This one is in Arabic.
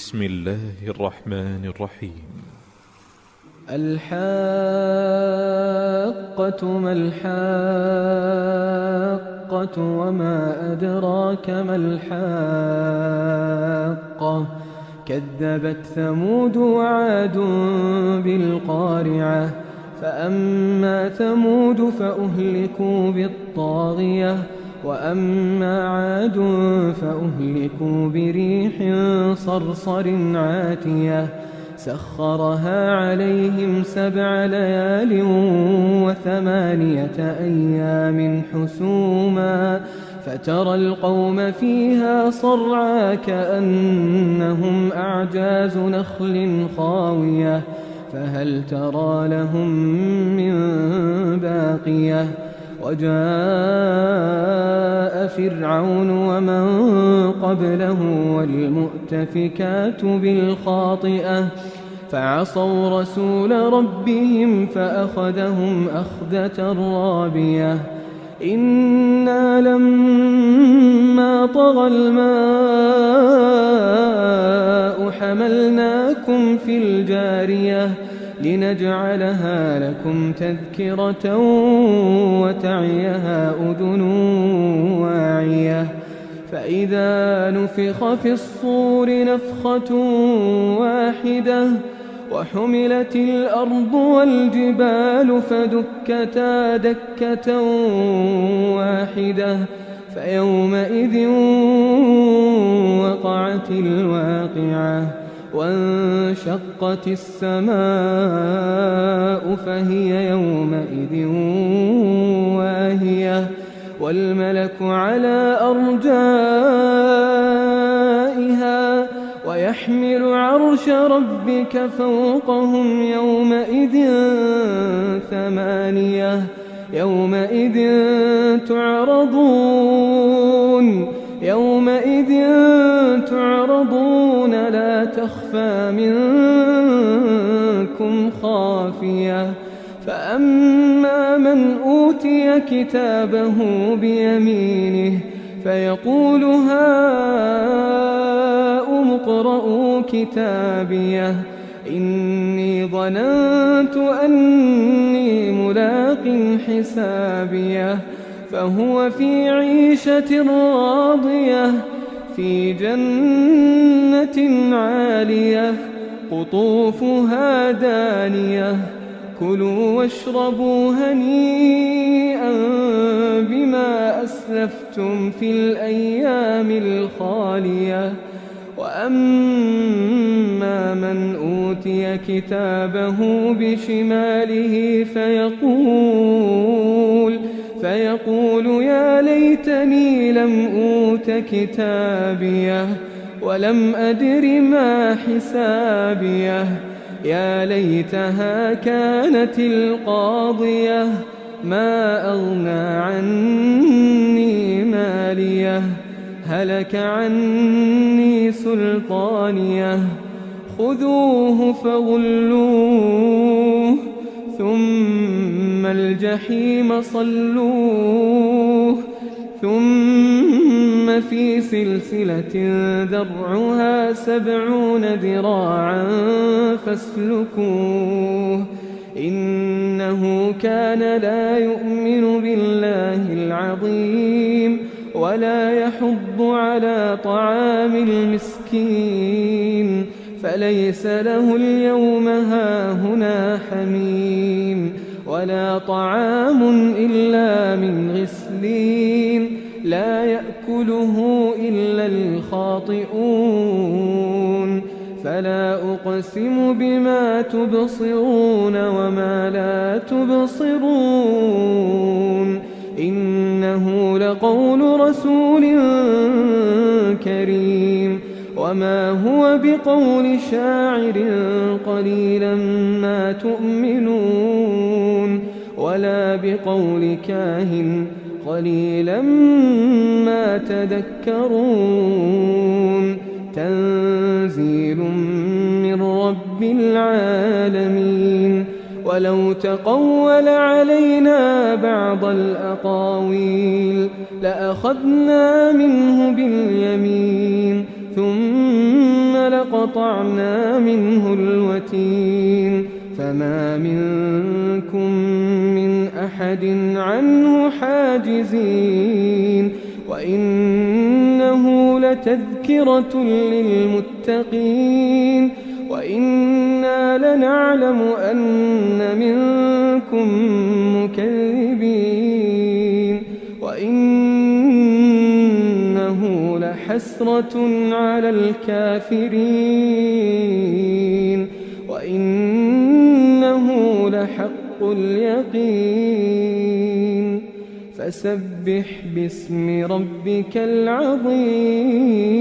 بسم الله الرحمن الرحيم. الحاقة ما الحاقة وما أدراك ما الحاقة كذبت ثمود وعاد بالقارعة فأما ثمود فأهلكوا بالطاغية وأما عاد فأهلكوا بريح صرصر عاتية سخرها عليهم 7 ليال و8 أيام حسوما فترى القوم فيها صرعى كأنهم أعجاز نخل خاوية فهل ترى لهم من باقية وجاء فرعون ومن قبله والمؤتفكات بالخاطئة فعصوا رسول ربهم فأخذهم أخذة رابية إنا لما طغى الماء حملناكم في الجارية لنجعلها لكم تذكرة وتعيها أذن واعية فإذا نفخ في الصور نفخة واحدة وحملت الأرض والجبال فدكتا دكة واحدة فيومئذ وقعت الواقعة وانشقت السماء فهي يومئذ واهية والملك على أرجائها ويحمل عرش ربك فوقهم يومئذ 8 يومئذ تعرضون لا تخفى منكم خافية فأما من أوتي كتابه بيمينه فيقول هاؤم اقرءوا كتابيه إني ظننت أني ملاق حسابيه فهو في عيشة راضية في جنة عالية قطوفها دانية كلوا واشربوا هنيئا بما أسلفتم في الأيام الخالية وأما من أوتي كتابه بشماله فيقول يا ليتني لم أوت كتابيه ولم أدر ما حسابيه يا ليتها كانت القاضية ما أغنى عني ماليه هلك عني سلطانيه خذوه فغلوه ثم الجحيم صلوه ثم في سلسلة ذرعها 70 ذراعا فاسلكوه إنه كان لا يؤمن بالله العظيم ولا يحض على طعام المسكين فليس له اليوم هاهنا حميم ولا طعام إلا من غسلين لا يأكله إلا الخاطئون فلا أقسم بما تبصرون وما لا تبصرون إنه لقول رسول كريم وما هو بقول شاعر قليلا ما تؤمنون ولا بقول كاهن قليلا ما تذكرون تنزيل من رب العالمين ولو تقول علينا بعض الأقاويل لأخذنا منه باليمين ثم لقطعنا منه الوتين فما منكم من أحد عنه حاجزين وإنه لتذكرة للمتقين وإنا لنعلم أن منكم مكذبين وإنه لحسرة على الكافرين وإنه لحق اليقين فسبح باسم ربك العظيم.